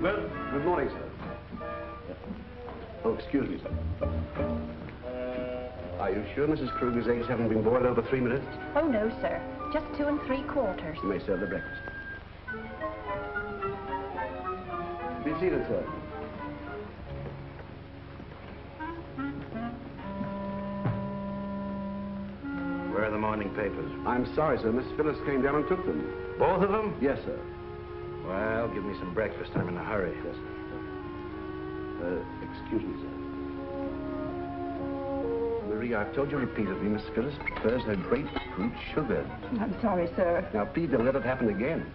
Egbert. Good morning, sir. Oh, excuse me, sir. Are you sure Mrs. Kruger's eggs haven't been boiled over 3 minutes? Oh, no, sir. Just 2 3/4. You may serve the breakfast. Be seated, sir. Where are the morning papers? I'm sorry, sir. Miss Phyllis came down and took them. Both of them? Yes, sir. Well, give me some breakfast. I'm in a hurry. Yes, sir. Excuse me, sir. Marie, I've told you repeatedly, Miss Phyllis prefers her grapefruit sugar. I'm sorry, sir. Now, please don't let it happen again.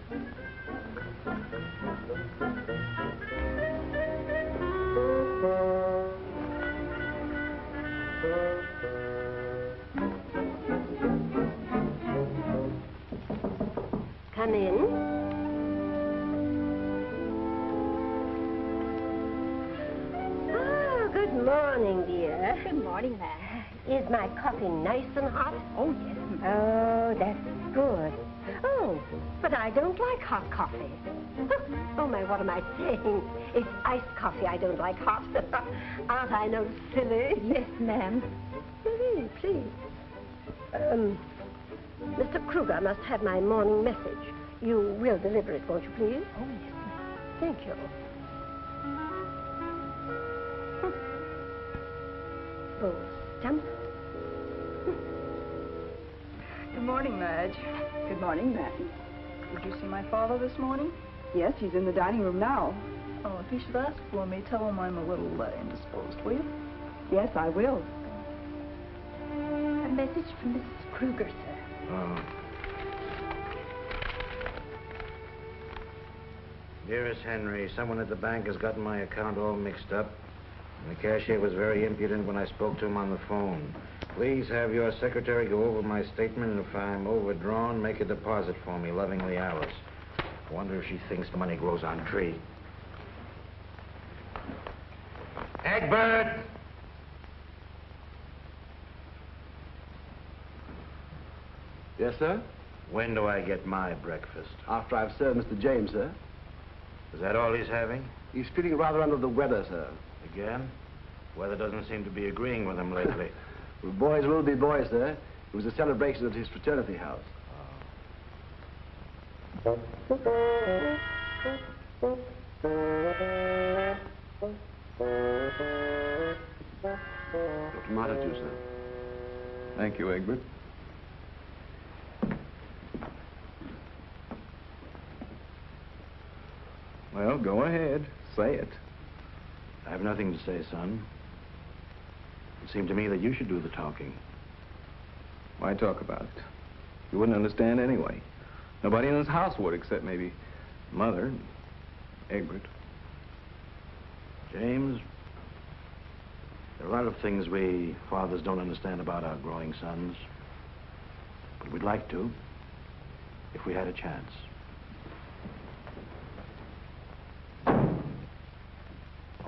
Come in. Oh, good morning, dear. Good morning, ma'am. Is my coffee nice and hot? Oh, yes, ma'am. Oh, that's good. Oh, but I don't like hot coffee. Oh, my, what am I saying? It's iced coffee I don't like hot. Aren't I no silly? Yes, ma'am. Please. Mr. Kruger must have my morning message. You will deliver it, won't you, please? Oh, yes, ma'am. Thank you. Oh, stump. Good morning, Madge. Good morning, ma'am. Did you see my father this morning? Yes, he's in the dining room now. Oh, if he should ask for me, tell him I'm a little indisposed, will you? Yes, I will. A message from Mrs. Kruger, sir. Oh. Dearest Henry, someone at the bank has gotten my account all mixed up. And the cashier was very impudent when I spoke to him on the phone. Please have your secretary go over my statement, and if I'm overdrawn, make a deposit for me. Lovingly, Alice. I wonder if she thinks money grows on trees. Egbert! Yes, sir? When do I get my breakfast? After I've served Mr. James, sir. Is that all he's having? He's feeling rather under the weather, sir. Again? Weather doesn't seem to be agreeing with him lately. Well, boys will be boys, sir. It was a celebration at his fraternity house. Tomato juice, sir. Thank you, Egbert. Well, go ahead. Say it. I have nothing to say, son. It seemed to me that you should do the talking. Why talk about it? You wouldn't understand anyway. Nobody in this house would, except maybe Mother and Egbert. James, there are a lot of things we fathers don't understand about our growing sons. But we'd like to, if we had a chance.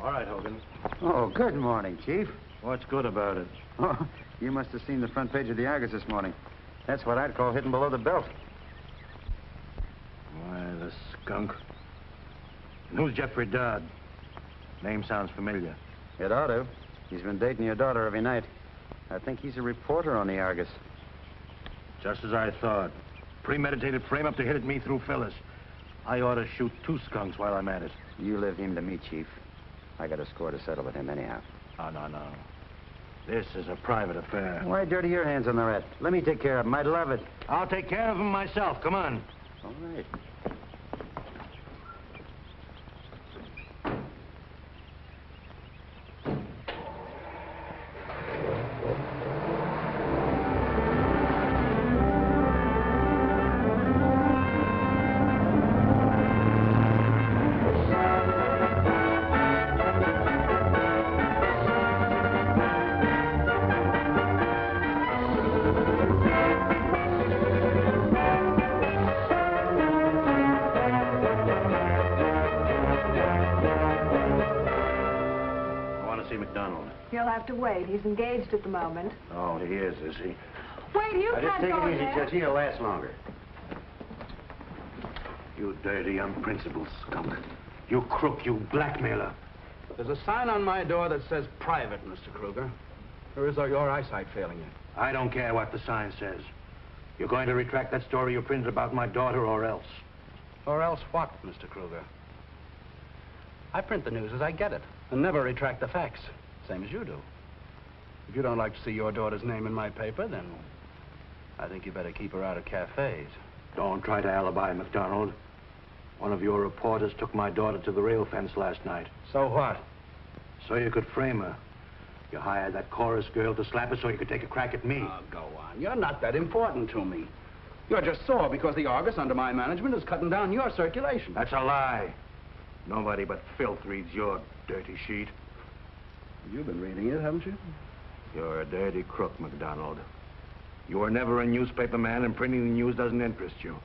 All right, Hogan. Oh, good morning, Chief. What's good about it? Oh, you must have seen the front page of the Argus this morning. That's what I'd call hidden below the belt. Why, the skunk. And who's Jeffrey Dodd? Name sounds familiar. It ought to. He's been dating your daughter every night. I think he's a reporter on the Argus. Just as I thought. Premeditated frame-up to hit at me through Phyllis. I ought to shoot 2 skunks while I'm at it. You leave him to me, Chief. I got a score to settle with him anyhow. Oh, no. This is a private affair. Why dirty your hands on the rat? Let me take care of him. I'd love it. I'll take care of him myself. Come on. All right. He'll have to wait. He's engaged at the moment. Oh, he is he? Wait, you Now, just can't take go it easy, there. Jesse. He'll last longer. You dirty, unprincipled skunk. You crook, you blackmailer. There's a sign on my door that says private, Mr. Kruger. Or is your eyesight failing you? I don't care what the sign says. You're going to retract that story you printed about my daughter or else. Or else what, Mr. Kruger? I print the news as I get it and never retract the facts, same as you do. If you don't like to see your daughter's name in my paper, then I think you better keep her out of cafes. Don't try to alibi, McDonald. One of your reporters took my daughter to the rail fence last night. So what? So you could frame her. You hired that chorus girl to slap her so you could take a crack at me. Oh, go on. You're not that important to me. You're just sore because the Argus, under my management, is cutting down your circulation. That's a lie. Nobody but filth reads your dirty sheet. You've been reading it, haven't you? You're a dirty crook, McDonald. You were never a newspaper man, and printing the news doesn't interest you.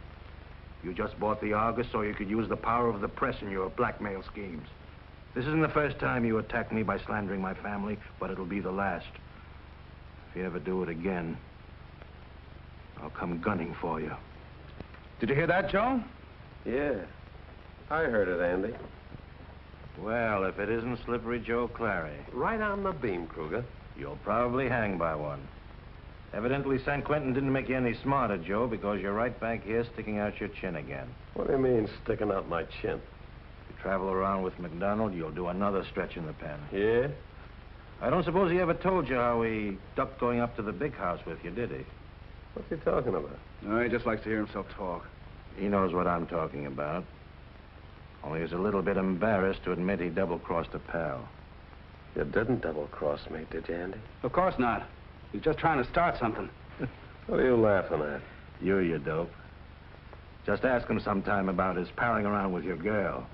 You just bought the Argus so you could use the power of the press in your blackmail schemes. This isn't the first time you attacked me by slandering my family, but it'll be the last. If you ever do it again, I'll come gunning for you. Did you hear that, Joe? Yeah, I heard it, Andy. Well, if it isn't Slippery Joe Clary. Right on the beam, Kruger. You'll probably hang by one. Evidently, San Quentin didn't make you any smarter, Joe, because you're right back here sticking out your chin again. What do you mean, sticking out my chin? If you travel around with McDonald, you'll do another stretch in the pen. Yeah? I don't suppose he ever told you how he ducked going up to the big house with you, did he? What's he talking about? No, he just likes to hear himself talk. He knows what I'm talking about. Only he's a little bit embarrassed to admit he double-crossed a pal. You didn't double-cross me, did you, Andy? Of course not. He's just trying to start something. What are you laughing at? You dope. Just ask him sometime about his palling around with your girl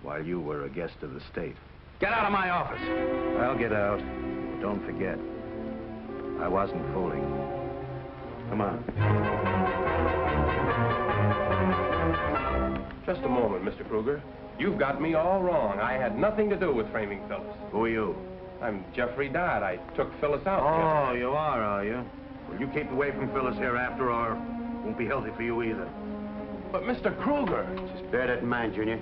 while you were a guest of the state. Get out of my office. I'll get out. But don't forget, I wasn't fooling. Come on. Just a moment, Mr. Kruger. You've got me all wrong. I had nothing to do with framing Phyllis. Who are you? I'm Jeffrey Dodd. I took Phyllis out. Oh, you are you? Well, you keep away from Phyllis hereafter, or it won't be healthy for you either. But, Mr. Kruger... Just bear that in mind, Junior.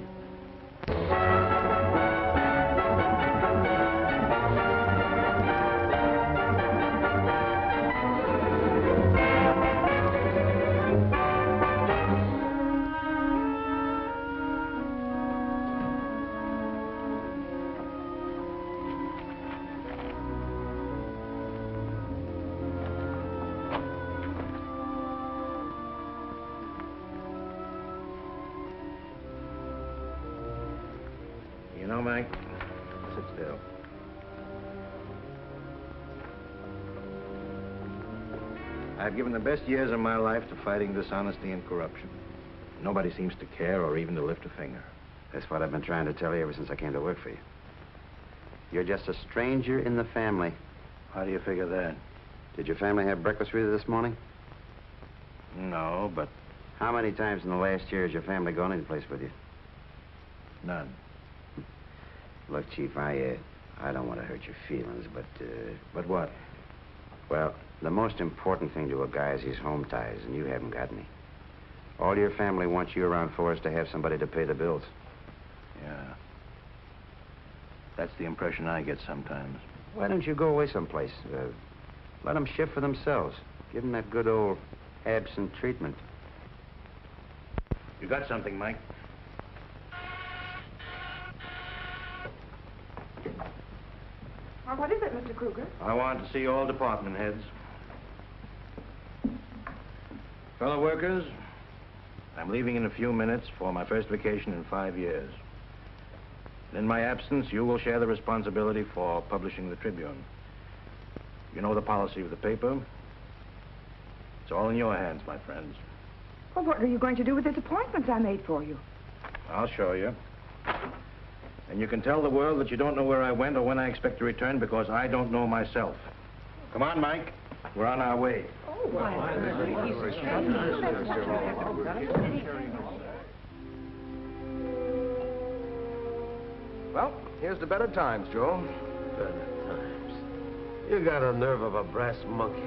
You know, Mike, sit still. I've given the best years of my life to fighting dishonesty and corruption. Nobody seems to care or even to lift a finger. That's what I've been trying to tell you ever since I came to work for you. You're just a stranger in the family. How do you figure that? Did your family have breakfast with you this morning? No, but How many times in the last year has your family gone any place with you? none. Look, Chief, I don't want to hurt your feelings, but... But what? Well, the most important thing to a guy is his home ties, and you haven't got any. All your family wants you around for is to have somebody to pay the bills. Yeah. That's the impression I get sometimes. Why don't you go away someplace? Let them shift for themselves. Give them that good old absent treatment. You got something, Mike? Well, what is it, Mr. Kruger? I want to see all department heads. Fellow workers, I'm leaving in a few minutes for my first vacation in 5 years. In my absence, you will share the responsibility for publishing the Tribune. You know the policy of the paper. It's all in your hands, my friends. Well, what are you going to do with these appointments I made for you? I'll show you. And you can tell the world that you don't know where I went or when I expect to return because I don't know myself. Come on, Mike. We're on our way. Well, here's the better times, Joe. Better times. You got a nerve of a brass monkey.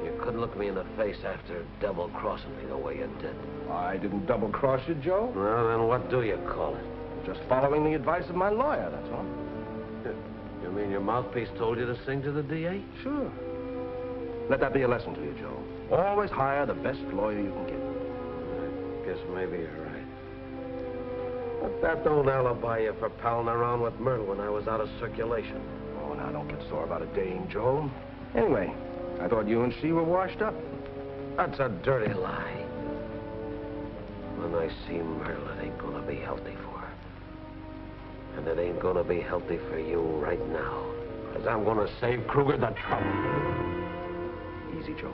You couldn't look me in the face after double-crossing me the way you did. I didn't double-cross you, Joe. Well, then what do you call it? Just following the advice of my lawyer, that's all. You mean your mouthpiece told you to sing to the DA? Sure. Let that be a lesson to you, Joe. Always hire the best lawyer you can get. I guess maybe you're right. But that don't alibi you for palling around with Myrtle when I was out of circulation. Oh, now don't get sore about a dame, Joe. Anyway, I thought you and she were washed up. That's a dirty lie. When I see Myrtle, it ain't gonna be healthy for her. And it ain't gonna be healthy for you right now. Because I'm gonna save Kruger the trouble. Easy, Joe.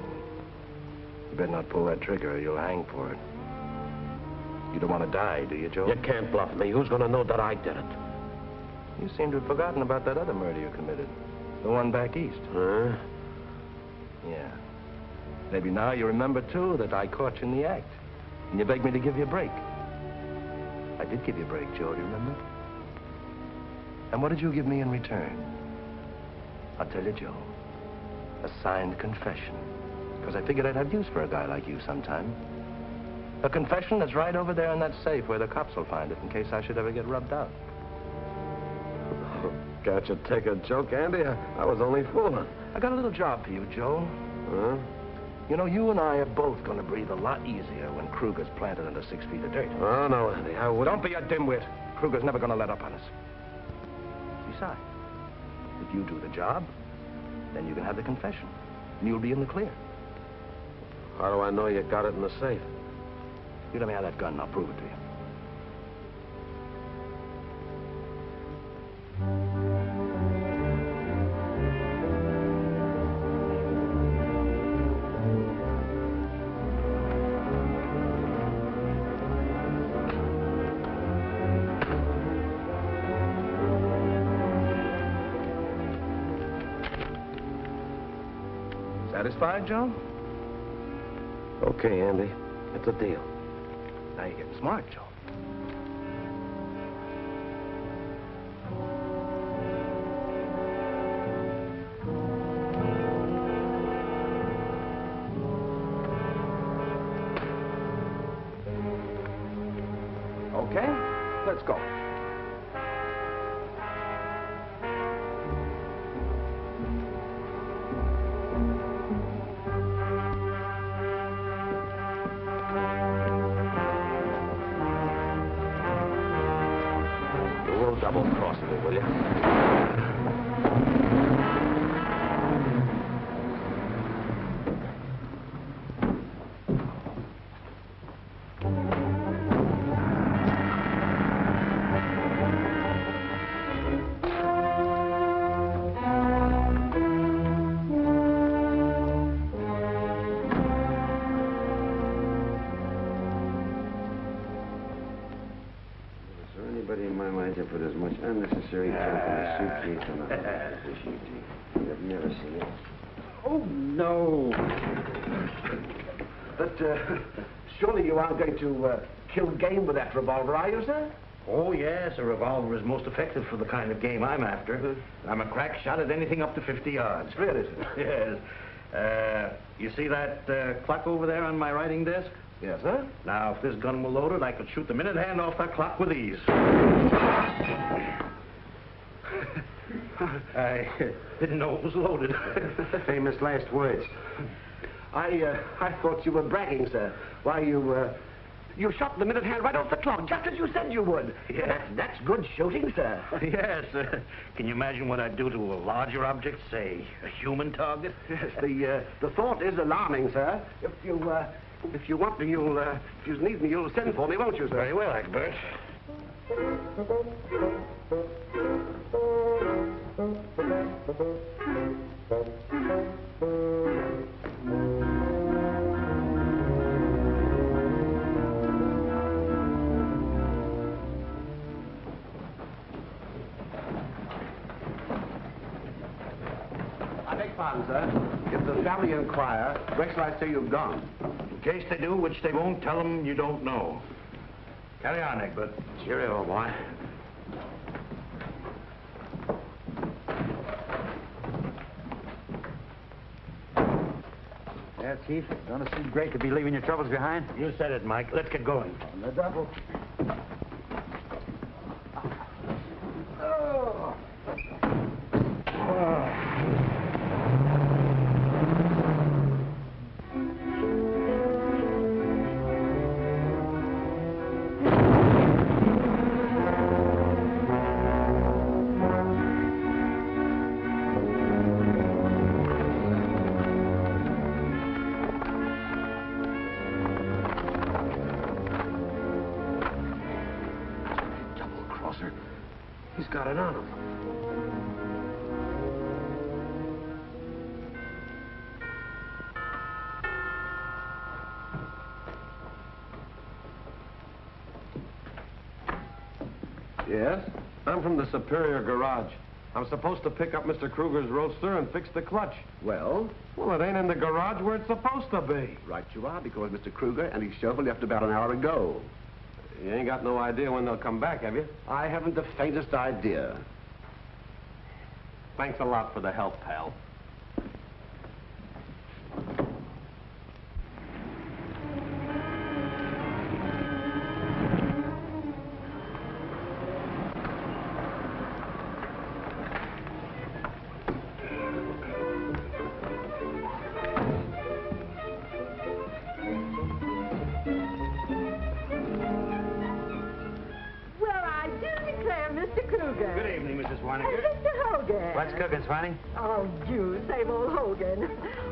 You better not pull that trigger or you'll hang for it. You don't want to die, do you, Joe? You can't bluff me. Who's gonna know that I did it? You seem to have forgotten about that other murder you committed. The one back east. Huh? Yeah. Maybe now you remember, too, that I caught you in the act. And you begged me to give you a break. I did give you a break, Joe, do you remember? And what did you give me in return? I'll tell you, Joe. A signed confession. Because I figured I'd have use for a guy like you sometime. A confession that's right over there in that safe where the cops will find it in case I should ever get rubbed out. Can't you take a joke, Andy? I was only fooling. I got a little job for you, Joe. Huh? You know, you and I are both going to breathe a lot easier when Kruger's planted under 6 feet of dirt. Oh, no, Andy, I wouldn't. Don't be a dimwit. Kruger's never going to let up on us. Besides, if you do the job, then you can have the confession, and you'll be in the clear. How do I know you got it in the safe? You let me have that gun, and I'll prove it to you. Satisfied, Joe? Okay, Andy. It's a deal. Now you're getting smart, Joe. Okay, let's go. Double-cross me, will you? Put as much unnecessary junk in a suitcase on a I've never seen it. Oh, no. But, surely you aren't going to kill game with that revolver, are you, sir? Oh, yes, a revolver is most effective for the kind of game I'm after. I'm a crack shot at anything up to 50 yards. Really, sir? Yes. You see that clock over there on my writing desk? Yes, sir? Now, if this gun were loaded, I could shoot the minute hand off that clock with ease. I didn't know it was loaded. Famous last words. I thought you were bragging, sir. Why, you shot the minute hand right off the clock, just as you said you would. Yes. That's good shooting, sir. Yes. Can you imagine what I'd do to a larger object, say, a human target? Yes, the thought is alarming, sir. If you want me, if you need me, you'll send for me, won't you, sir? Very well, Egbert. I beg pardon, sir. If the family inquire, where shall I say you've gone? In case they do, which they won't, tell them you don't know. Carry on, Egbert. Cheerio, boy. Yeah, Chief. Don't it seem great to be leaving your troubles behind? You said it, Mike. Let's get going. On the double. He's got it on him. Yes? I'm from the Superior Garage. I'm supposed to pick up Mr. Kruger's roadster and fix the clutch. Well, Well, it ain't in the garage where it's supposed to be. right you are, because Mr. Kruger and his chauffeur left about an hour ago. You ain't got no idea when they'll come back, have you? I haven't the faintest idea. Thanks a lot for the help, pal. Well, I do declare, Mr. Kruger. Good evening, Mrs. And Swaniger. Mr. Hogan. What's cooking, Swanee? Oh, you, same old Hogan.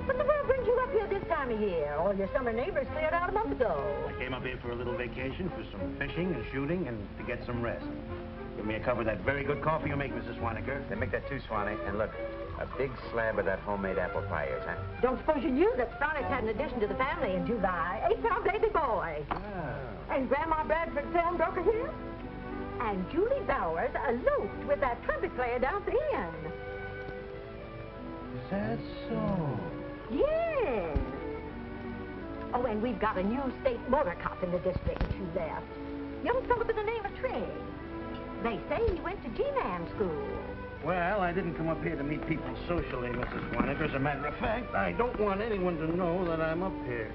What the world brings you up here this time of year? All your summer neighbors cleared out a month ago. I came up here for a little vacation, for some fishing and shooting, and to get some rest. Give me a cup of that very good coffee you make, Mrs. Swaniger. They make that too, Swanee. And look, a big slab of that homemade apple pie is, huh? Don't suppose you knew that Sonic had an addition to the family in July. 8-pound baby boy. And Grandma Bradford film broke her hip. And Julie Bowers eloped with that trumpet player down at the end. Is that so? Yes. Oh, and we've got a new state motor cop in the district that you left. Young fellow by the name of Trigg. They say he went to G-Man school. Well, I didn't come up here to meet people socially, Mrs. Swaniger. As a matter of fact, I don't want anyone to know that I'm up here.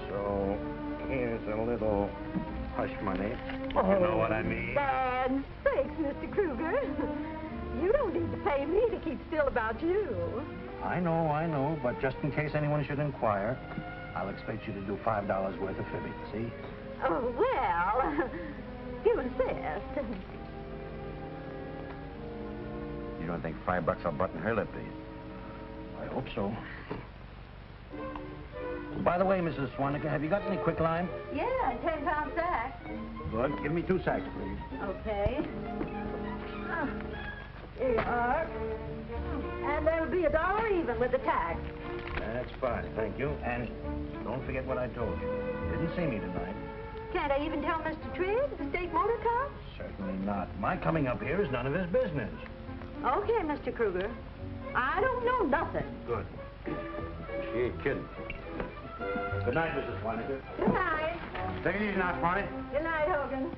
So, here's a little hush money. You know what I mean? Land sakes, Mr. Kruger. You don't need to pay me to keep still about you. I know, but just in case anyone should inquire, I'll expect you to do $5 worth of fibbing, see? Oh, well, you insist. You don't think $5 will button her lip, do you? I hope so. By the way, Mrs. Swaniger, have you got any quicklime? Yeah, 10-pound sack. Good. Give me 2 sacks, please. Okay. Here you are. And there'll be $1 even with the tax. That's fine, thank you. And don't forget what I told you. Didn't see me tonight. Can't I even tell Mr. Trigg, the state motor cop? Certainly not. My coming up here is none of his business. Okay, Mr. Kruger. I don't know nothing. Good. She ain't kidding. Good night, Mrs. Swaniger. Good night. Take it easy now, Swanee. Good night, Hogan.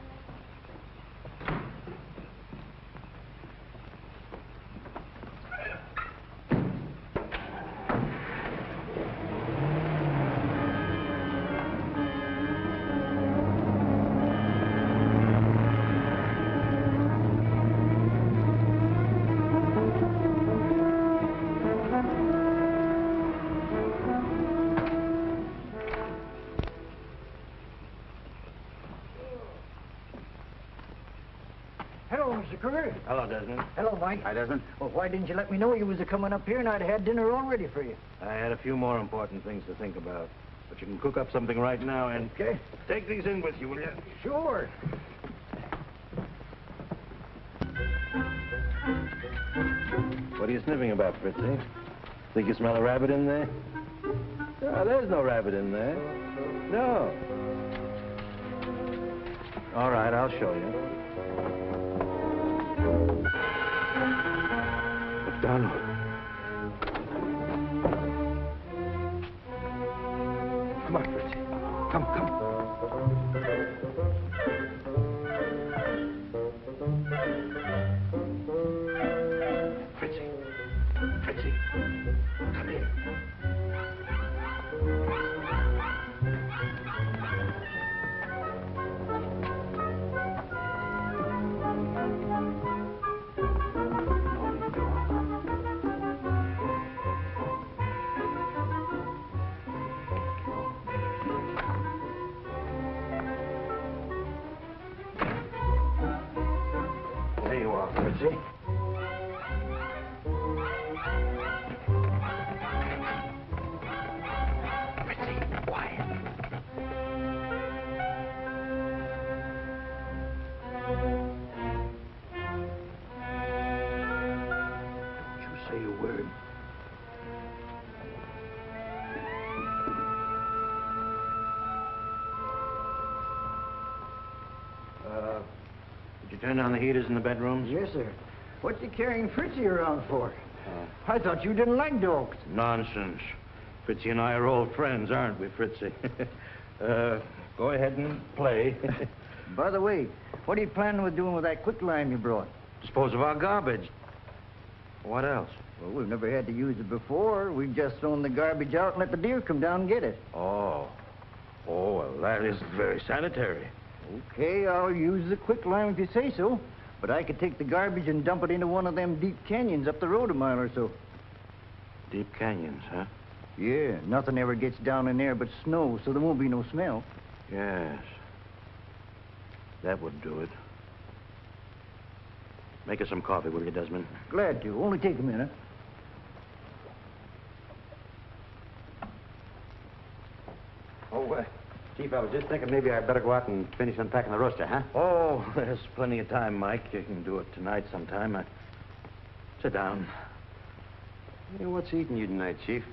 Hello, Mr. Kruger. Hello, Desmond. Hello, Mike. Hi, Desmond. Well, why didn't you let me know you was coming up here and I'd have had dinner all ready for you? I had a few more important things to think about. But you can cook up something right now and... Okay. Take these in with you, will you? Sure. What are you sniffing about, Fritzy? Think you smell a rabbit in there? No, there's no rabbit in there. No. All right, I'll show you. McDonald. Come on, Fritzy. Come. Fritzy, come here. There you are, Fritzy. Did you turn down the heaters in the bedrooms? Yes, sir. What's you carrying Fritzy around for? I thought you didn't like dogs. Nonsense. Fritzy and I are old friends, aren't we, Fritzy? Go ahead and play. By the way, what are you planning with doing with that quicklime you brought? Dispose of our garbage. What else? Well, we've never had to use it before. We've just thrown the garbage out and let the deer come down and get it. Oh. Oh, well, that isn't very sanitary. Okay, I'll use the quicklime if you say so. But I could take the garbage and dump it into one of them deep canyons up the road a mile or so. Deep canyons, huh? Yeah, nothing ever gets down in there but snow, so there won't be no smell. Yes. That would do it. Make us some coffee, will you, Desmond? Glad to. Only take a minute. Oh, Chief, I was just thinking maybe I'd better go out and finish unpacking the roaster, huh? Oh, there's plenty of time, Mike. You can do it tonight sometime. Sit down. Hey, what's eating you tonight, Chief?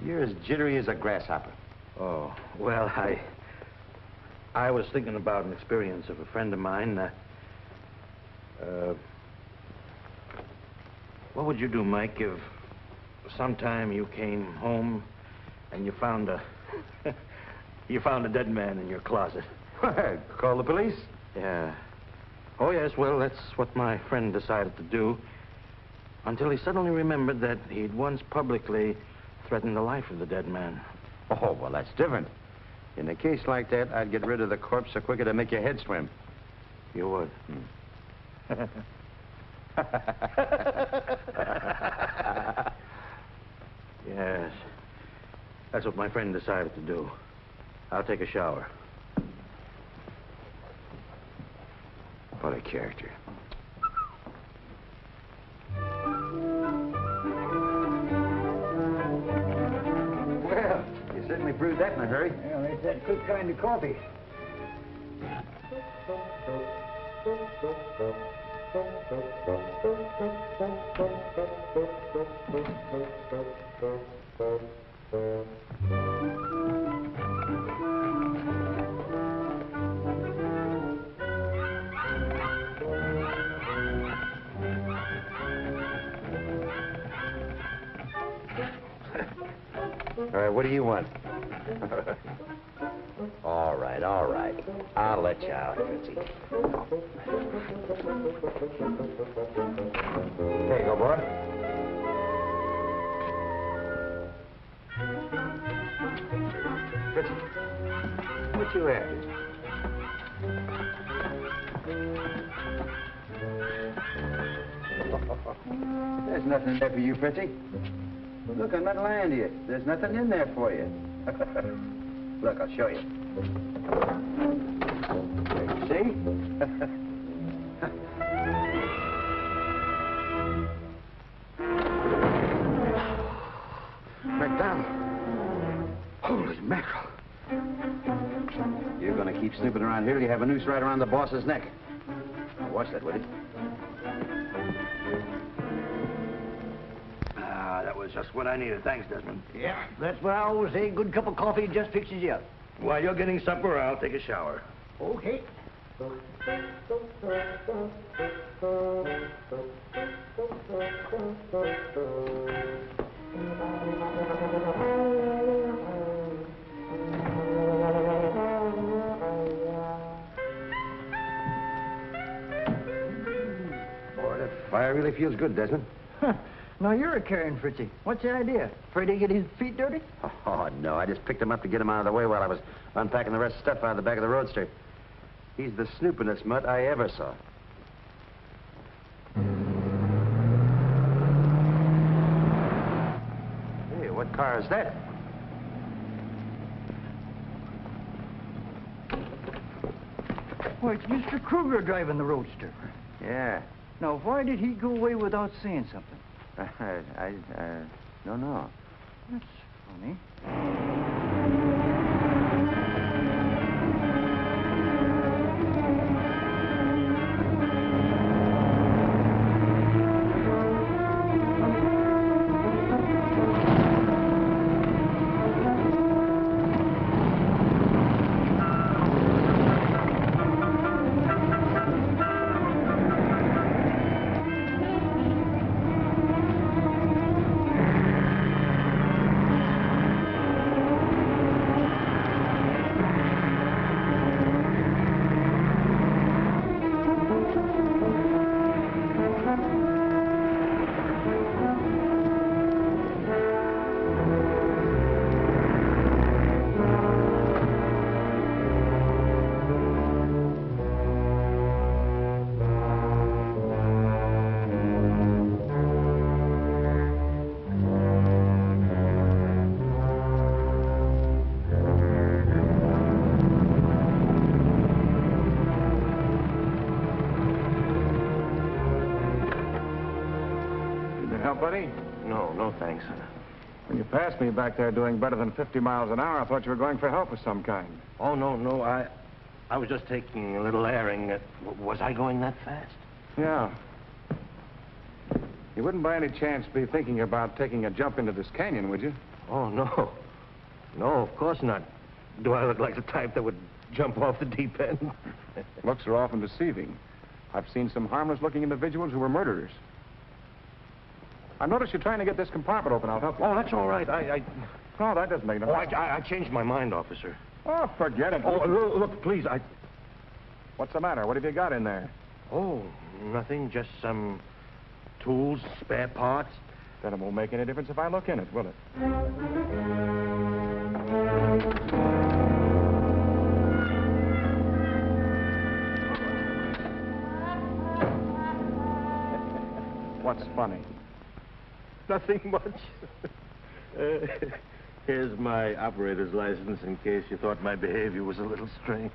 You're as jittery as a grasshopper. Oh, well, I was thinking about an experience of a friend of mine. What would you do, Mike, if sometime you came home and you found a dead man in your closet? Call the police? Yeah. Oh, yes, well, that's what my friend decided to do. Until he suddenly remembered that he'd once publicly threatened the life of the dead man. Oh, well, that's different. In a case like that, I'd get rid of the corpse so quick it'd make your head swim. You would? Yes. That's what my friend decided to do. I'll take a shower. What a character. Well, you certainly brewed that in a hurry. Yeah, it's that quick kind of coffee. All right, what do you want? All right, all right. I'll let you out, Fritzy. There you go, boy. Fritzy, what you after? There's nothing in there for you, Fritzy. Look, I'm not lying to you. There's nothing in there for you. Look, I'll show you. There you see? McDonald. Holy mackerel. You're going to keep snooping around here till you have a noose right around the boss's neck. Now watch that, will you? That was just what I needed. Thanks, Desmond. Yeah, that's what I always say. Good cup of coffee just fixes you up. While you're getting supper, I'll take a shower. Okay. Boy, that fire really feels good, Desmond. Now, you're a caring Fritzy. What's the idea? Afraid to get his feet dirty? Oh, no. I just picked him up to get him out of the way while I was unpacking the rest of the stuff out of the back of the roadster. He's the snoopingest mutt I ever saw. Hey, what car is that? Why, it's Mr. Kruger driving the roadster. Yeah. Now, why did he go away without saying something? I don't know. That's funny. out, buddy? No, no thanks. When you passed me back there doing better than 50 miles an hour, I thought you were going for help of some kind. Oh, no, I was just taking a little airing. Was I going that fast? Yeah. You wouldn't by any chance be thinking about taking a jump into this canyon, would you? Oh, no. No, of course not. Do I look like the type that would jump off the deep end? Looks are often deceiving. I've seen some harmless-looking individuals who were murderers. I noticed you're trying to get this compartment open. I'll help you. Oh, that's all right. No, that doesn't make no difference. I changed my mind, officer. Oh, forget it. Oh, look, please, What's the matter? What have you got in there? Oh, nothing. Just some tools, spare parts. Then it won't make any difference if I look in it, will it? What's funny? Nothing much. Here's my operator's license in case you thought my behavior was a little strange.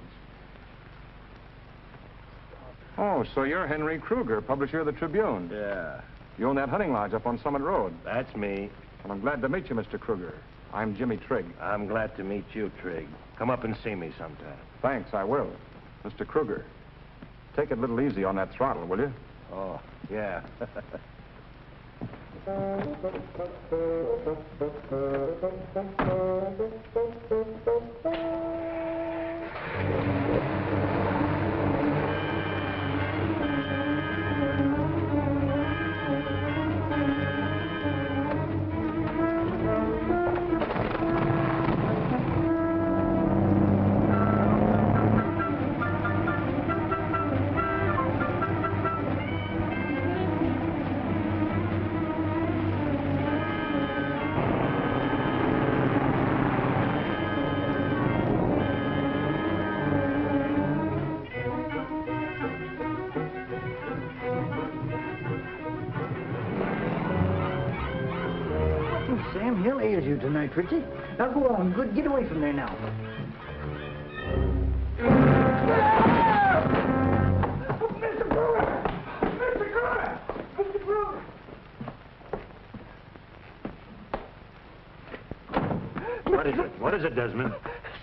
Oh, so you're Henry Kruger, publisher of the Tribune. Yeah. You own that hunting lodge up on Summit Road. That's me. And I'm glad to meet you, Mr. Kruger. I'm Jimmy Trigg. I'm glad to meet you, Trigg. Come up and see me sometime. Thanks, I will. Mr. Kruger, take it a little easy on that throttle, will you? Oh, yeah. Sam Hill ails you tonight, Fritzy. Now go on, good. Get away from there now. Mr. Kruger! Mr. Kruger! Mr. Kruger! What is it? What is it, Desmond?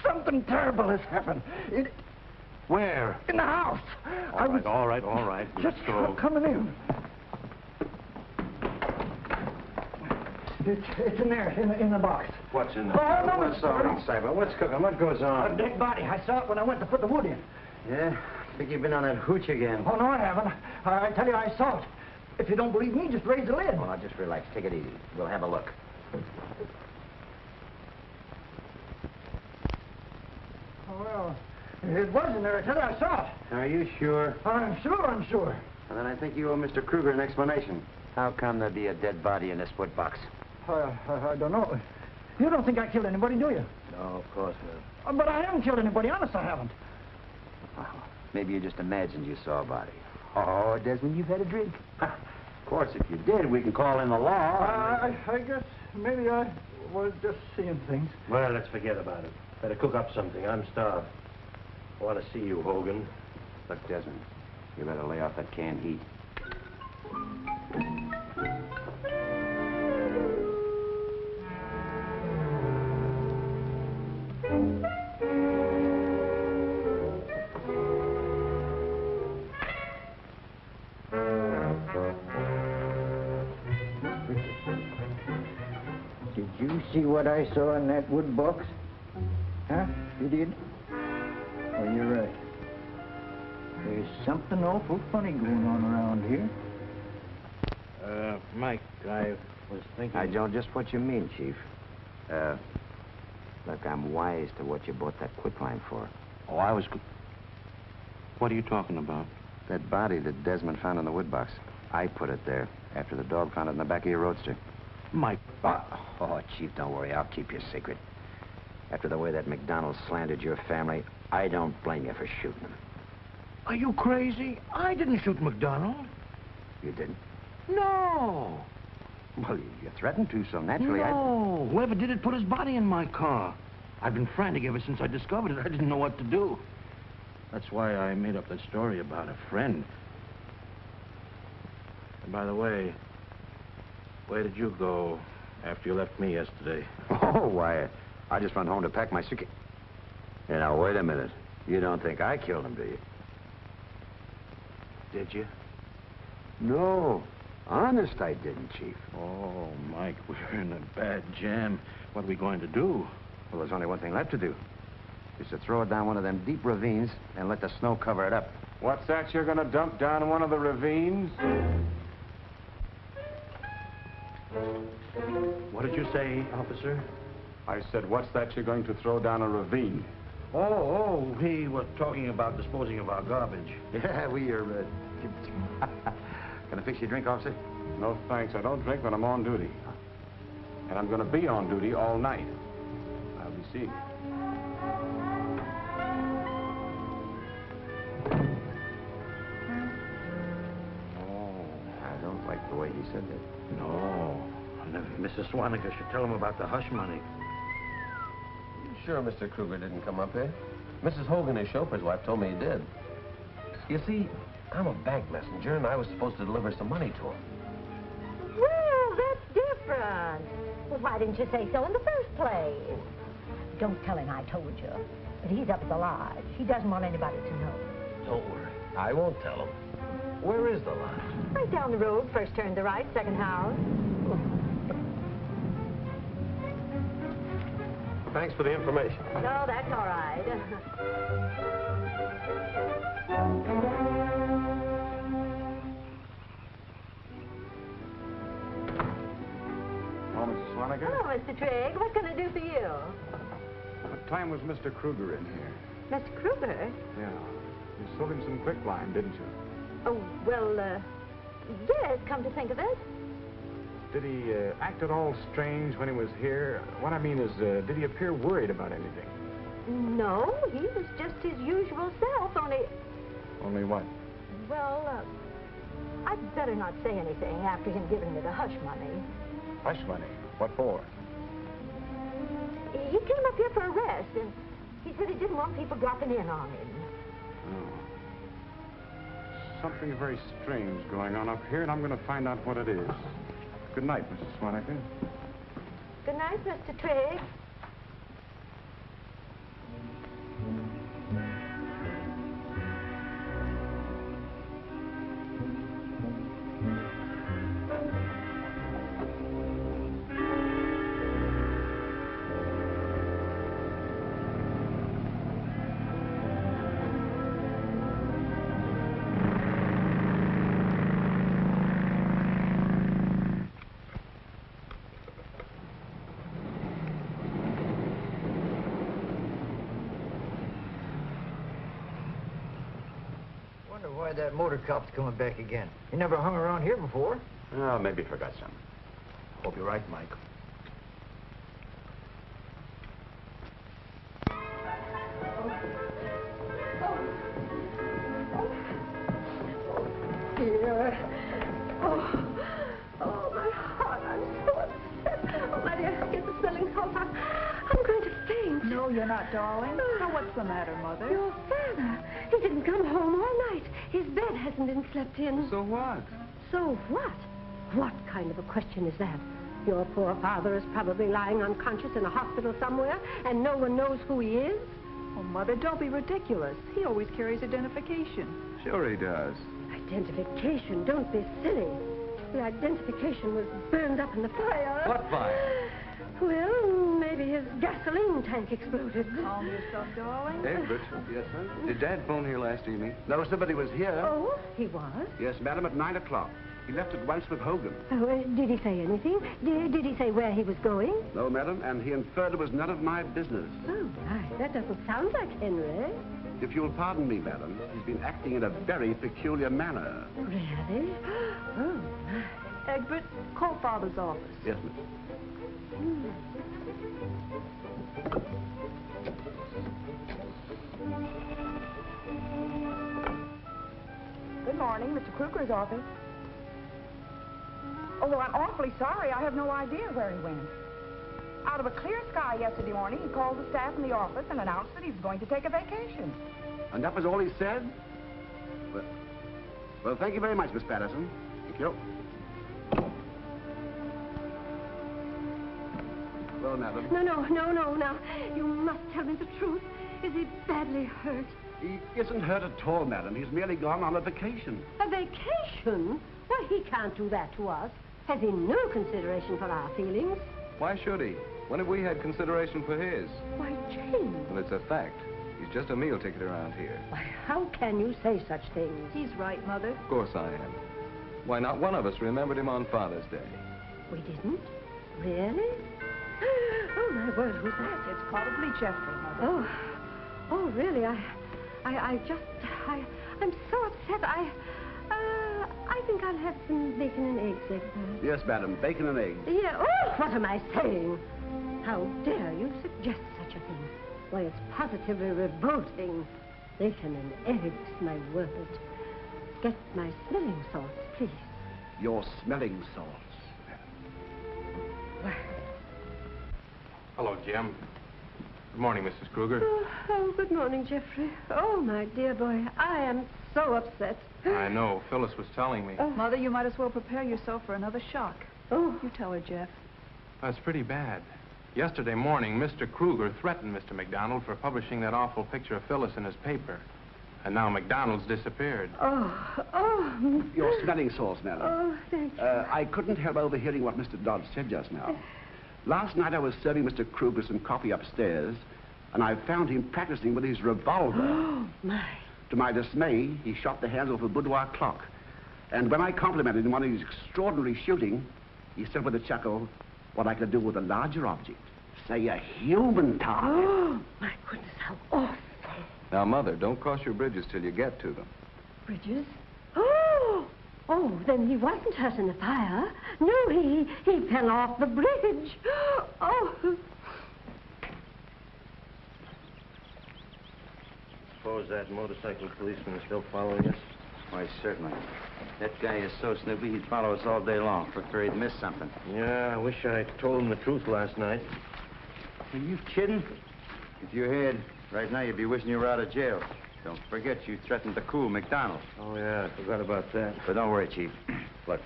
Something terrible has happened. Where? In the house. All right. Just Let's go. coming in. It's in there, in the box. What's in Oh, there? no, What's all right, Cyber? What's cooking? What goes A on? dead body. I saw it when I went to put the wood in. Yeah? I think you've been on that hooch again. Oh, no, I haven't. I tell you, I saw it. If you don't believe me, just raise the lid. Well, now, just relax. Take it easy. We'll have a look. Oh, well, it was in there. I tell you, I saw it. Are you sure? I'm sure. Well, then I think you owe Mr. Kruger an explanation. How come there'd be a dead body in this wood box? I don't know. You don't think I killed anybody, do you? No, of course not. But I haven't killed anybody. Honest, I haven't. Well, maybe you just imagined you saw a body. Oh, Desmond, you've had a drink. Of course, if you did, we can call in the law. I guess maybe I was just seeing things. Well, let's forget about it. Better cook up something. I'm starved. I want to see you, Hogan. Look, Desmond, you better lay off that canned heat. Did you see what I saw in that wood box? Huh? You did? Well, you're right. There's something awful funny going on around here. Mike, I was thinking... I don't just what you mean, Chief. Look, I'm wise to what you bought that quicklime for. Oh, I was... What are you talking about? That body that Desmond found in the wood box. I put it there after the dog found it in the back of your roadster. Mike... Oh, Chief, don't worry. I'll keep your secret. After the way that McDonald slandered your family, I don't blame you for shooting him. Are you crazy? I didn't shoot McDonald. You didn't? No. Well, you threatened to, so naturally No. Whoever did it put his body in my car. I've been frantic ever since I discovered it. I didn't know what to do. That's why I made up that story about a friend. And by the way, Where did you go after you left me yesterday? Oh, why, I just run home to pack my suitcase. Yeah, now, wait a minute. You don't think I killed him, do you? Did you? No. Honest, I didn't, Chief. Oh, Mike, we're in a bad jam. What are we going to do? Well, there's only one thing left to do. Is to throw it down one of them deep ravines and let the snow cover it up. What's that you're gonna dump down one of the ravines? What did you say, officer? I said, what's that you're going to throw down a ravine? Oh, we were talking about disposing of our garbage. Yeah, we are, Can I fix you a drink, officer? No, thanks. I don't drink when I'm on duty. And I'm gonna be on duty all night. I'll be seeing you. I don't like the way he said that. No. Mrs. Swaniger should tell him about the hush money. Sure Mr. Kruger didn't come up here? Mrs. Hogan, his chauffeur's wife, told me he did. You see, I'm a bank messenger, and I was supposed to deliver some money to him. Well, that's different. Well, why didn't you say so in the first place? Don't tell him I told you. But he's up at the lodge. He doesn't want anybody to know. Don't worry. I won't tell him. Where is the lodge? Right down the road, first turn to the right, second house. Thanks for the information. No, that's all right. Oh, Mrs. Swaniger? Hello, Mr. Trigg. What can I do for you? What time was Mr. Kruger in here? Mr. Kruger? Yeah. You sold him some quicklime, didn't you? Oh, well, yes, come to think of it. Did he act at all strange when he was here? What I mean is, did he appear worried about anything? No, he was just his usual self, only... Only what? Well, I'd better not say anything after him giving me the hush money. Hush money? What for? He came up here for a rest, and he said he didn't want people dropping in on him. Oh. Something very strange going on up here, and I'm going to find out what it is. Good night, Mrs. Swaniger. Good night, Mr. Trigg. Wonder why that motor cop's coming back again. He never hung around here before. Oh, maybe he forgot something. Hope you're right, Mike. Dear. Oh, my heart, I'm so upset. Oh, Lydia, get the smelling salts. I'm going to faint. No, you're not, darling. Now, what's the matter, Mother? Your father. He didn't come home all night. His bed hasn't been slept in. So what? So what? What kind of a question is that? Your poor father is probably lying unconscious in a hospital somewhere, and no one knows who he is. Oh, Mother, don't be ridiculous. He always carries identification. Sure he does. Identification? Don't be silly. The identification was burned up in the fire. What fire? Well, maybe his gasoline tank exploded. Calm yourself, darling. Egbert. Yes, sir? Did Dad phone here last evening? No, somebody was here. Oh, he was? Yes, madam, at 9 o'clock. He left at once with Hogan. Oh, did he say anything? Did he say where he was going? No, madam, and he inferred it was none of my business. Oh, my, that doesn't sound like Henry. If you'll pardon me, madam, he's been acting in a very peculiar manner. Really? Oh, my. Egbert, call Father's office. Yes, miss. Good morning, Mr. Kruger's office. Oh, well, I'm awfully sorry. I have no idea where he went. Out of a clear sky yesterday morning, he called the staff in the office and announced that he was going to take a vacation. And that was all he said? Well, thank you very much, Miss Patterson. Thank you. all, madam. No. Now, you must tell me the truth. Is he badly hurt? He isn't hurt at all, madam. He's merely gone on a vacation. A vacation? Why, he can't do that to us. Has he no consideration for our feelings? Why should he? When have we had consideration for his? Why, James. Well, it's a fact. He's just a meal ticket around here. Why, how can you say such things? He's right, Mother. Of course I am. Why, not one of us remembered him on Father's Day. We didn't? Really? Oh, my word, who's that? It's probably Jeffrey, Mother. Oh, really? I'm so upset. I think I'll have some bacon and eggs next time. Yes, madam. Bacon and eggs. Yeah. Oh, what am I saying? How dare you suggest such a thing? Why, it's positively revolting. Bacon and eggs, my word. Get my smelling salts, please. Your smelling salts. Hello, Jim. Good morning, Mrs. Kruger. Oh, good morning, Jeffrey. Oh, my dear boy, I am so upset. I know. Phyllis was telling me. Mother, you might as well prepare yourself for another shock. Oh. You tell her, Jeff. That's pretty bad. Yesterday morning, Mr. Kruger threatened Mr. McDonald for publishing that awful picture of Phyllis in his paper. And now McDonald's disappeared. Oh. Your smelling salts, madam. Oh, thank you. I couldn't help overhearing what Mr. Dodge said just now. Last night I was serving Mr. Kruger some coffee upstairs, and I found him practicing with his revolver. Oh, my. To my dismay, he shot the handle of a boudoir clock. And when I complimented him on his extraordinary shooting, he said with a chuckle what I could do with a larger object. Say, a human target. Oh, my goodness, how awful. Now, Mother, don't cross your bridges till you get to them. Bridges? Oh, then he wasn't hurt in the fire. No, he fell off the bridge. Oh. Suppose that motorcycle policeman is still following us? Why, certainly. That guy is so snoopy, he'd follow us all day long for fear he'd miss something. Yeah, I wish I told him the truth last night. Are you kidding? If you had, right now you'd be wishing you were out of jail. Don't forget you threatened to cool McDonald. Oh, yeah, I forgot about that. But don't worry, Chief. Look,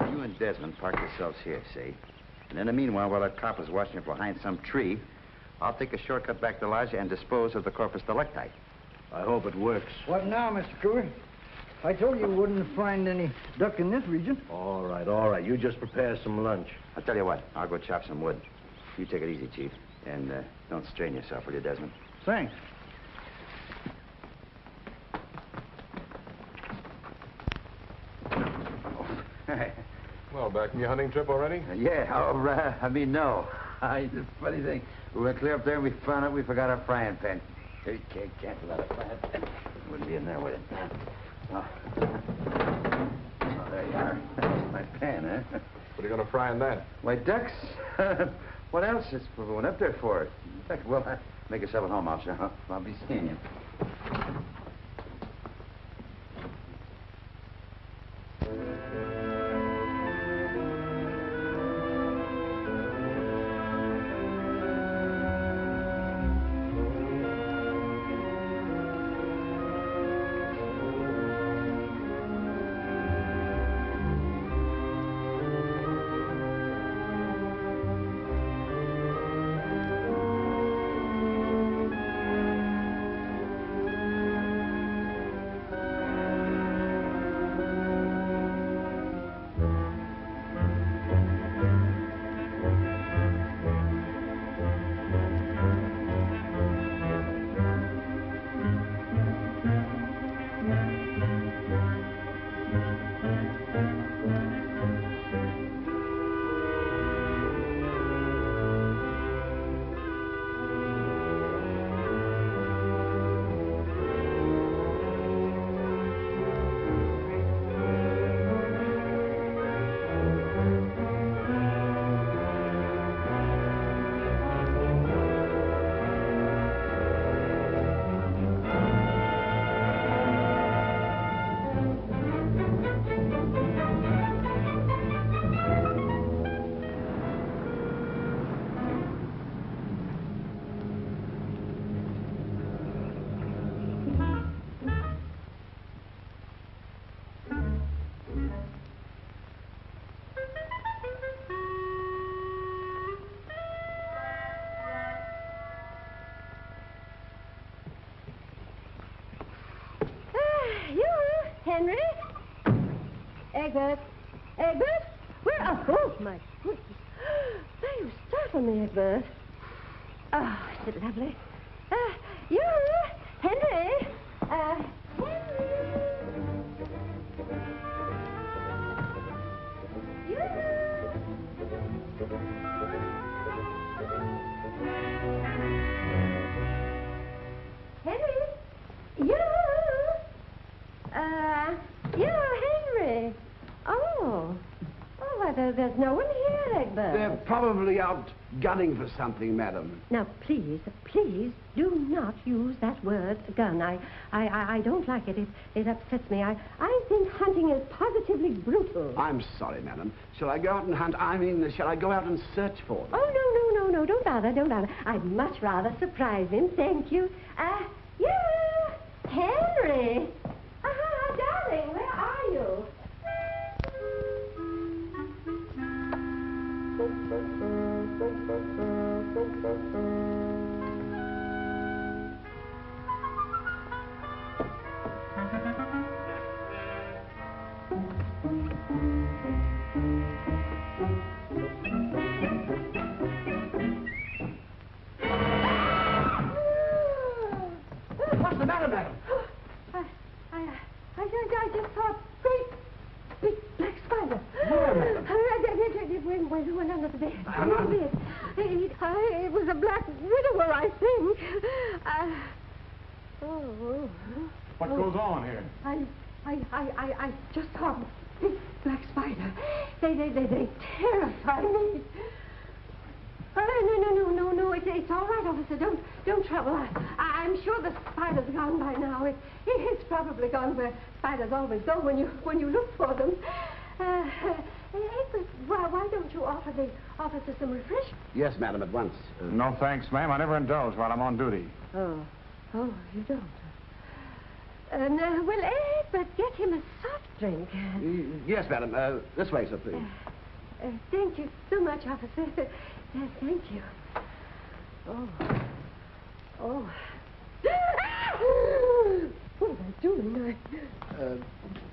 you and Desmond park yourselves here, see? And in the meanwhile, while that cop is watching you behind some tree, I'll take a shortcut back to Elijah and dispose of the corpus delicti. I hope it works. What now, Mr. Kruger? I told you wouldn't find any duck in this region. All right. You just prepare some lunch. I'll tell you what, I'll go chop some wood. You take it easy, Chief. And don't strain yourself, will you, Desmond? Thanks. Well, back from your hunting trip already? Yeah, no. The funny thing, we went clear up there and we found out we forgot our frying pan. You can't let a frying pan. Wouldn't be in there, would it? Oh, there you are. That's my pan, huh? What are you going to fry in that? Why, ducks. What else is we went up there for? Well, make yourself at home, officer. I'll be seeing you. Egbert? Egbert? Where? Oh, my goodness. Now you startle me, Egbert. Oh, is it lovely? You, Henry. Henry. Henry? You, Henry. Oh. Oh, well, there's no one here, Egbert. They're probably out gunning for something, madam. Now, please do not use that word, gun. I don't like it. It upsets me. I think hunting is positively brutal. I'm sorry, madam. Shall I go out and hunt? I mean, shall I go out and search for them? Oh, no. Don't bother. I'd much rather surprise him. Thank you. Yeah, Henry. Darling, where are you? What's the matter, madam? I just saw a great big black spider. It went under the bed. It was a black widower, I think. What goes on here? I just saw a big black spider. They terrify me. No, it's all right, officer. Don't trouble. I'm sure the spider's gone by now. It's probably gone where spiders always go when you look for them. Why don't you offer the officer some refreshment? Yes, madam, at once. No thanks, ma'am. I never indulge while I'm on duty. Oh, you don't. Well, but get him a soft drink. Yes, madam. This way, sir, please. Thank you so much, officer. Yes, thank you. Oh. What am I doing?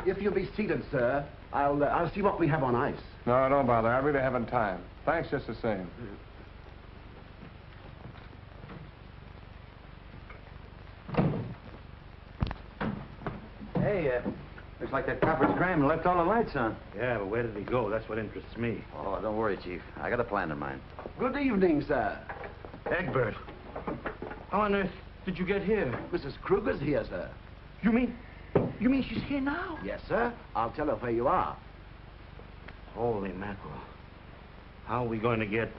If you'll be seated, sir, I'll see what we have on ice. No, don't bother. I really haven't time. Thanks just the same. Hey, looks like that copper's crammed and left all the lights on. Yeah, but where did he go? That's what interests me. Oh, don't worry, Chief. I got a plan in mind. Good evening, sir. Egbert, how on earth did you get here? Mrs. Kruger's here, sir. You mean she's here now? Yes, sir. I'll tell her where you are. Holy mackerel. How are we going to get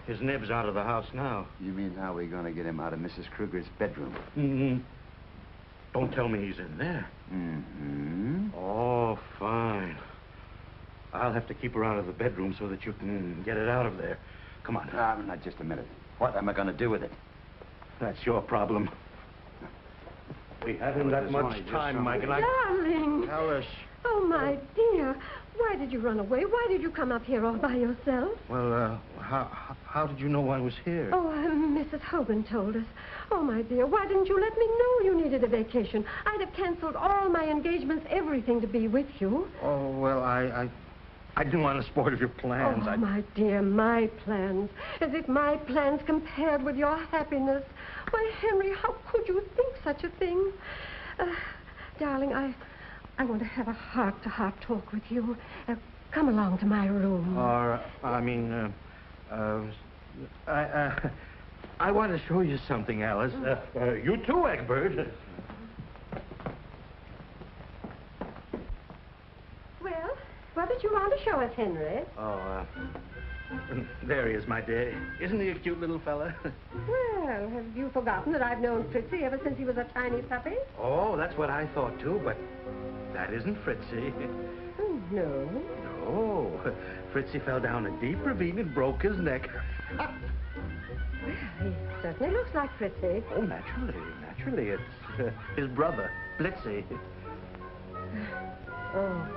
his nibs out of the house now? You mean how are we going to get him out of Mrs. Kruger's bedroom? Mm-hmm. Don't tell me he's in there. Mm-hmm. Oh, fine. I'll have to keep her out of the bedroom so that you can get it out of there. Come on. Not just a minute. What am I going to do with it? That's your problem. We haven't that much time, Mike, and Darling. Alice. Oh, my dear. Why did you run away? Why did you come up here all by yourself? Well, how did you know I was here? Oh, Mrs. Hogan told us. Oh, my dear, why didn't you let me know you needed a vacation? I'd have canceled all my engagements, everything to be with you. Oh, well, I didn't want to spoil your plans. Oh, my dear, my plans. As if my plans compared with your happiness. Why, Henry, how could you think such a thing? Darling, I want to have a heart-to-heart talk with you. Come along to my room. I want to show you something, Alice. You too, Egbert. Well, what did you want to show us, Henry? Oh, there he is, my dear. Isn't he a cute little fella? Well, have you forgotten that I've known Fritzy ever since he was a tiny puppy? Oh, that's what I thought, too, but that isn't Fritzy. Oh, no. No. Fritzy fell down a deep ravine and broke his neck. Well, he certainly looks like Fritzy. Oh, naturally. It's his brother, Blitzy. Oh.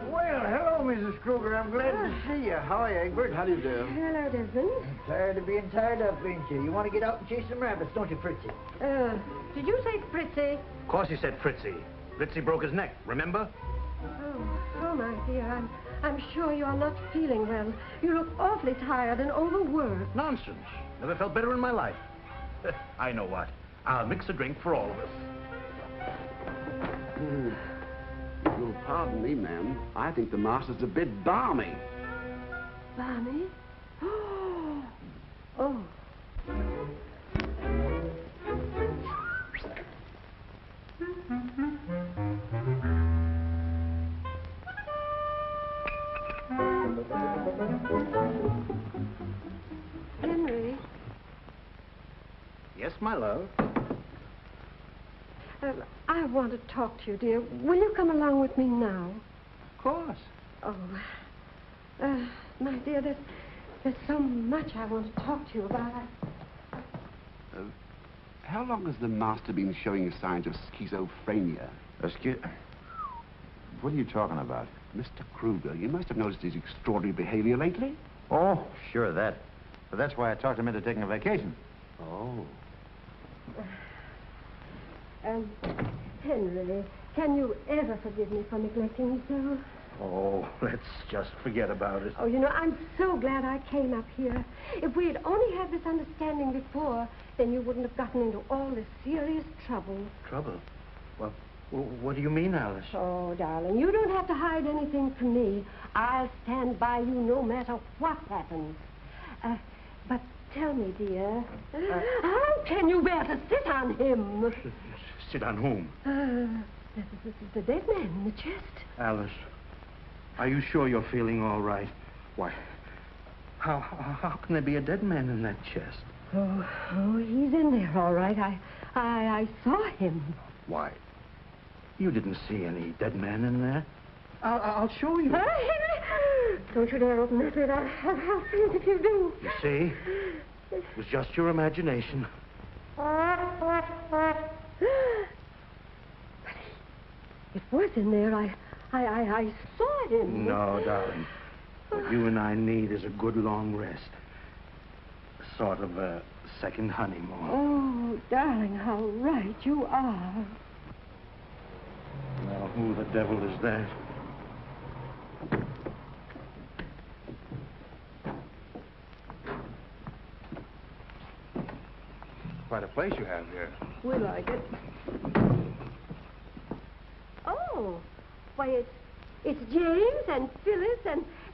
Well, hello, Mrs. Kruger. I'm glad to see you. How are you, Egbert? How do you do? Hello, Desmond. Tired of being tied up, ain't you? You want to get out and chase some rabbits, don't you, Fritzy? Did you say Fritzy? Of course he said Fritzy. Fritzy broke his neck, remember? Oh, my dear, I'm sure you're not feeling well. You look awfully tired and overworked. Nonsense. Never felt better in my life. I know what. I'll mix a drink for all of us. You'll pardon me, ma'am. I think the master's a bit balmy. Balmy? Oh. Henry. Yes, my love. I want to talk to you, dear. Will you come along with me now? Of course. Oh, my dear, there's so much I want to talk to you about. How long has the master been showing signs of schizophrenia? What are you talking about? Mr. Kruger, you must have noticed his extraordinary behavior lately. Oh, sure, that. But that's why I talked him into taking a vacation. Oh. Henry, can you ever forgive me for neglecting you so? Oh, let's just forget about it. Oh, you know, I'm so glad I came up here. If we had only had this understanding before, then you wouldn't have gotten into all this serious trouble. Trouble? Well, what do you mean, Alice? Oh, darling, you don't have to hide anything from me. I'll stand by you no matter what happens. But tell me, dear, how can you bear to sit on him? Sit on whom? The dead man in the chest. Alice, are you sure you're feeling all right? Why, how can there be a dead man in that chest? Oh, he's in there, all right. I saw him. Why? You didn't see any dead man in there. I'll show you. Henry! Don't you dare open that lid. I'll faint if you do. You see? It was just your imagination. But it was in there. I saw him. No, darling. What you and I need is a good long rest. Sort of a second honeymoon. Oh, darling, how right you are. Now, who the devil is that? Quite a place you have here. We like it. Oh, why, it's James and Phyllis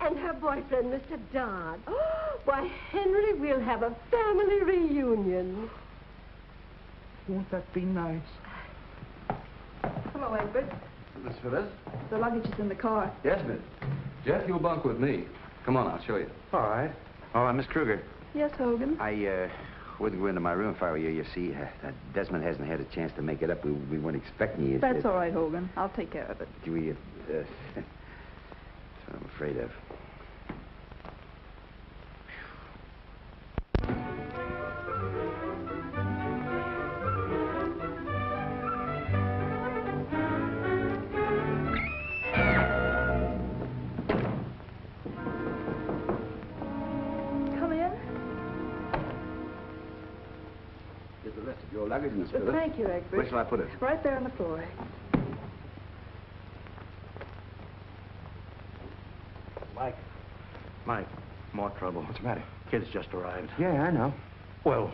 and her boyfriend, Mr. Dodd. Oh, why, Henry, we'll have a family reunion. Won't that be nice? Hello, Egbert. Miss Phyllis? The luggage is in the car. Yes, miss. Jeff, you'll bunk with me. Come on, I'll show you. All right. Oh, Miss Kruger. Yes, Hogan? I wouldn't go into my room if I were you. You see, Desmond hasn't had a chance to make it up. We weren't expecting you. That's all right, Hogan. I'll take care of it. Do we, that's what I'm afraid of. Come in. There's the rest of your luggage, Miss Phyllis. Thank you, Egbert. Where shall I put it? Right there on the floor. Mike, more trouble. What's the matter? Kid's just arrived. Yeah, I know. Well,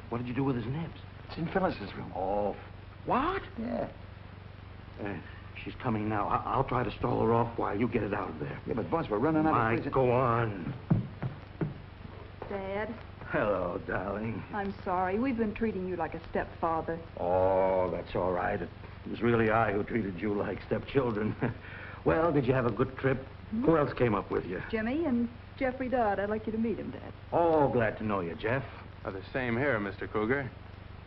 what did you do with his nibs? It's in Phyllis's room. Oh, what? Yeah. She's coming now. I'll try to stall her off while you get it out of there. Yeah, but, boss, we're running out of Mike, place. go on. Dad, Hello, darling. I'm sorry. We've been treating you like a stepfather. Oh, that's all right. It was really I who treated you like stepchildren. Well, did you have a good trip? Who else came up with you? Jimmy and Jeffrey Dodd. I'd like you to meet him, Dad. Oh, glad to know you, Jeff. The same here, Mr. Kruger.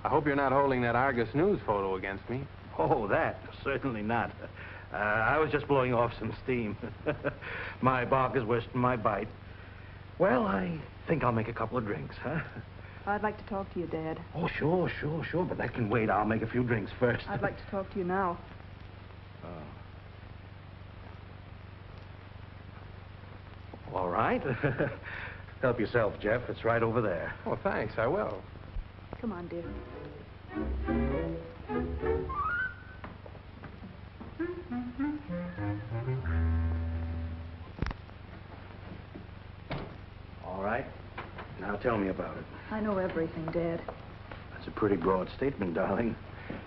I hope you're not holding that Argus News photo against me. Oh, that? Certainly not. I was just blowing off some steam. My bark is worse than my bite. Well, I think I'll make a couple of drinks, huh? I'd like to talk to you, Dad. Oh, sure. But that can wait. I'll make a few drinks first. I'd like to talk to you now. All right. Help yourself, Jeff. It's right over there. Oh, thanks. I will. Come on, dear. All right. Now tell me about it. I know everything, Dad. That's a pretty broad statement, darling.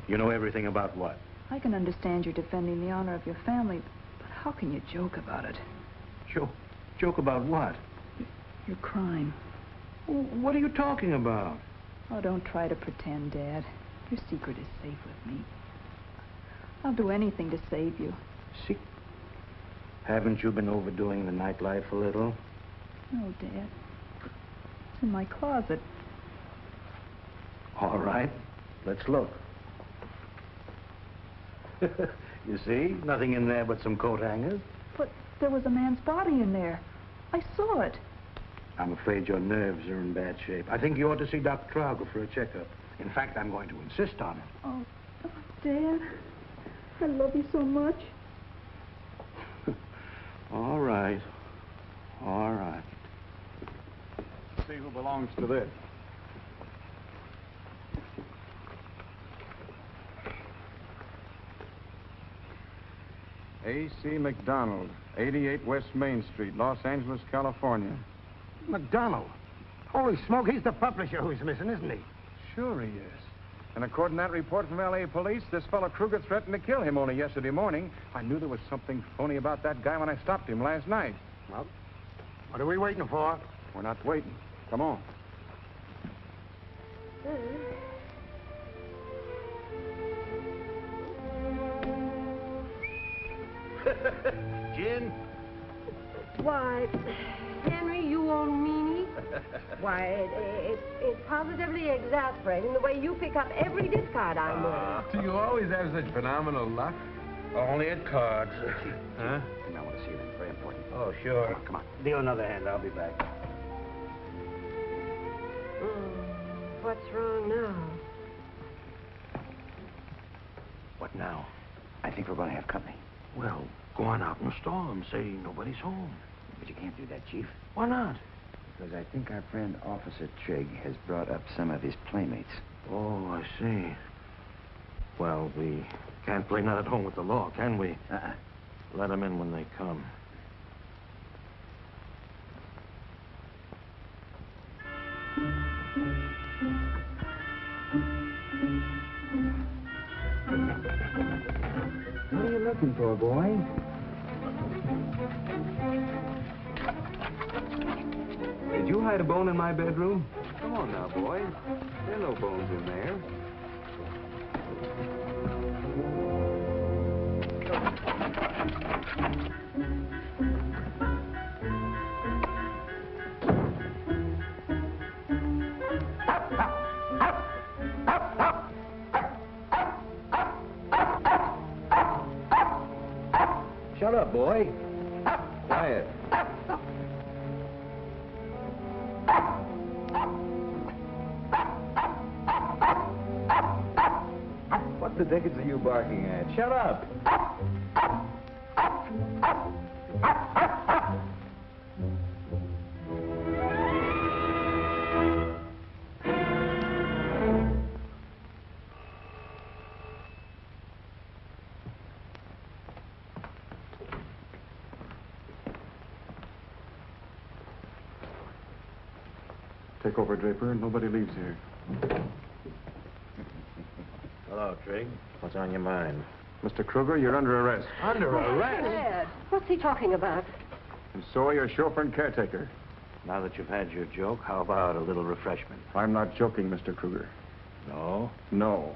You know everything about what? I can understand you defending the honor of your family, but how can you joke about it? Joke about what? Your crime. What are you talking about? Oh, don't try to pretend, Dad. Your secret is safe with me. I'll do anything to save you. See? Haven't you been overdoing the nightlife a little? No, Dad. It's in my closet. All right. Let's look. You see? Nothing in there but some coat hangers. But there was a man's body in there. I saw it. I'm afraid your nerves are in bad shape. I think you ought to see Dr. Trauger for a checkup. In fact, I'm going to insist on it. Oh, Dad. I love you so much. All right. All right. See who belongs to this. A.C. McDonald, 88 West Main Street, Los Angeles, California. McDonald? Holy smoke, he's the publisher who's missing, isn't he? Sure he is. And according to that report from L.A. police, this fellow Kruger threatened to kill him only yesterday morning. I knew there was something phony about that guy when I stopped him last night. Well, what are we waiting for? We're not waiting. Come on. Gin? Why, Henry, you old meanie. Why, it's positively exasperating the way you pick up every discard I make. Do you always have such phenomenal luck? Only at cards. Huh? I want to see you. That's very important. Oh, sure. Come on. Deal another hand. I'll be back. What's wrong now? What now? I think we're going to have company. Well, go on out in the storm. Say nobody's home. But you can't do that, Chief. Why not? Because I think our friend Officer Trigg has brought up some of his playmates. Oh, I see. Well, we can't play not at home with the law, can we? Let them in when they come. What are you looking for, boy? Did you hide a bone in my bedroom? Come on now, boy. There are no bones in there. Shut up, boy. Quiet. What the dickens are you barking at? Shut up. Take over, Draper. Nobody leaves here. Hello, Trigg. What's on your mind? Mr. Kruger, you're under arrest. Under arrest? Dad, what's he talking about? And so are your chauffeur and caretaker. Now that you've had your joke, how about a little refreshment? I'm not joking, Mr. Kruger. No? No.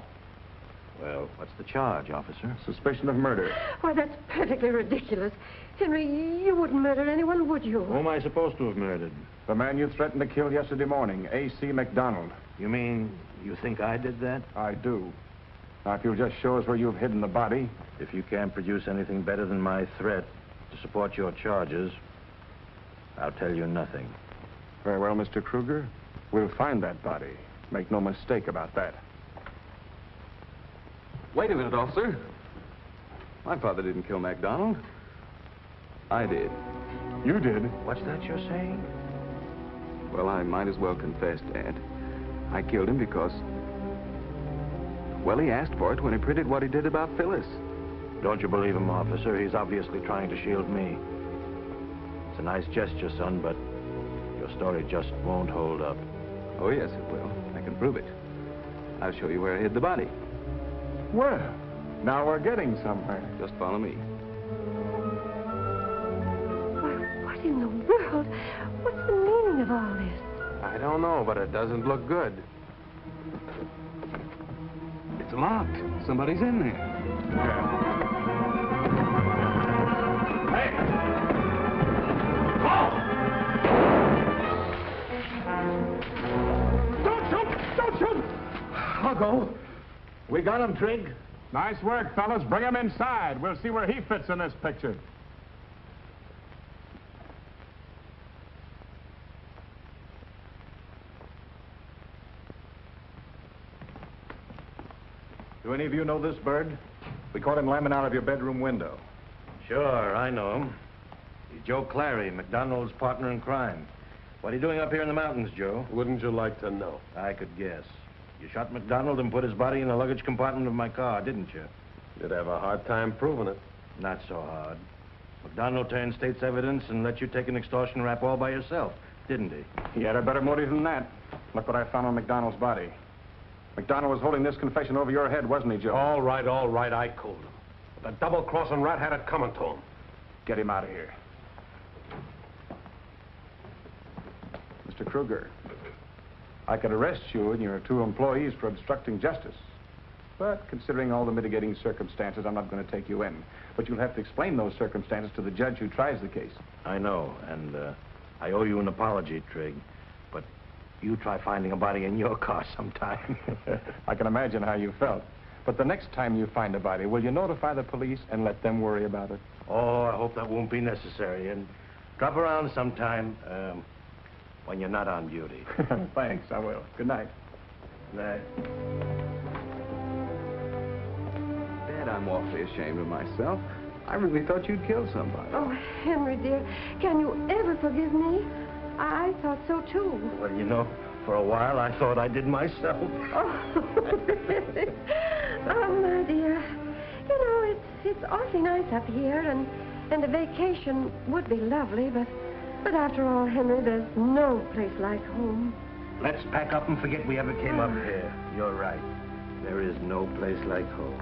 Well, what's the charge, officer? Suspicion of murder. Why, that's perfectly ridiculous. Henry, you wouldn't murder anyone, would you? Who am I supposed to have murdered? The man you threatened to kill yesterday morning, A.C. McDonald. You mean you think I did that? I do. Now, if you'll just show us where you've hidden the body. If you can't produce anything better than my threat to support your charges, I'll tell you nothing. Very well, Mr. Kruger. We'll find that body. Make no mistake about that. Wait a minute, officer. My father didn't kill MacDonald. I did. You did? What's that you're saying? Well, I might as well confess, Dad. I killed him because... well, he asked for it when he printed what he did about Phyllis. Don't you believe him, officer? He's obviously trying to shield me. It's a nice gesture, son, but your story just won't hold up. Oh, yes, it will. I can prove it. I'll show you where I hid the body. Well, now we're getting somewhere. Just follow me. What in the world? What's the meaning of all this? I don't know, but it doesn't look good. It's locked. Somebody's in there. Hey! Don't shoot! Don't shoot! I'll go. We got him, Trig. Nice work, fellas. Bring him inside. We'll see where he fits in this picture. Do any of you know this bird? We caught him lambing out of your bedroom window. Sure, I know him. He's Joe Clary, McDonald's partner in crime. What are you doing up here in the mountains, Joe? Wouldn't you like to know? I could guess. You shot McDonald and put his body in the luggage compartment of my car, didn't you? You'd have a hard time proving it. Not so hard. McDonald turned state's evidence and let you take an extortion rap all by yourself, didn't he? He had a better motive than that. Look what I found on McDonald's body. McDonald was holding this confession over your head, wasn't he, Joe? All right, I cooled him. But the double-crossing rat had it coming to him. Get him out of here. Mr. Kruger, I could arrest you and your 2 employees for obstructing justice. But considering all the mitigating circumstances, I'm not going to take you in. But you'll have to explain those circumstances to the judge who tries the case. I know, and I owe you an apology, Trig. But you try finding a body in your car sometime. I can imagine how you felt. But the next time you find a body, will you notify the police and let them worry about it? Oh, I hope that won't be necessary. And drop around sometime when you're not on duty. Thanks, I will. Good night. Good night. Dad, I'm awfully ashamed of myself. I really thought you'd killed somebody. Oh, Henry, dear, can you ever forgive me? I thought so, too. Well, you know, for a while I thought I did myself. Oh, really? Oh, my dear. You know, it's awfully nice up here, and a vacation would be lovely, but after all, Henry, there's no place like home. Let's pack up and forget we ever came up here. You're right. There is no place like home.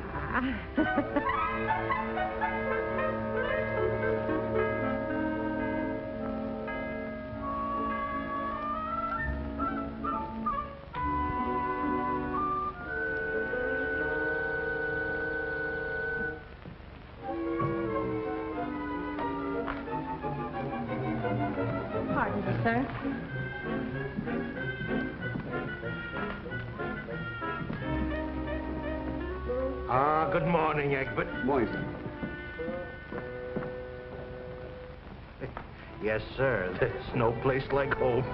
Pardon me, sir. Good morning, Egbert. Morning, sir. Yes, sir. There's no place like home.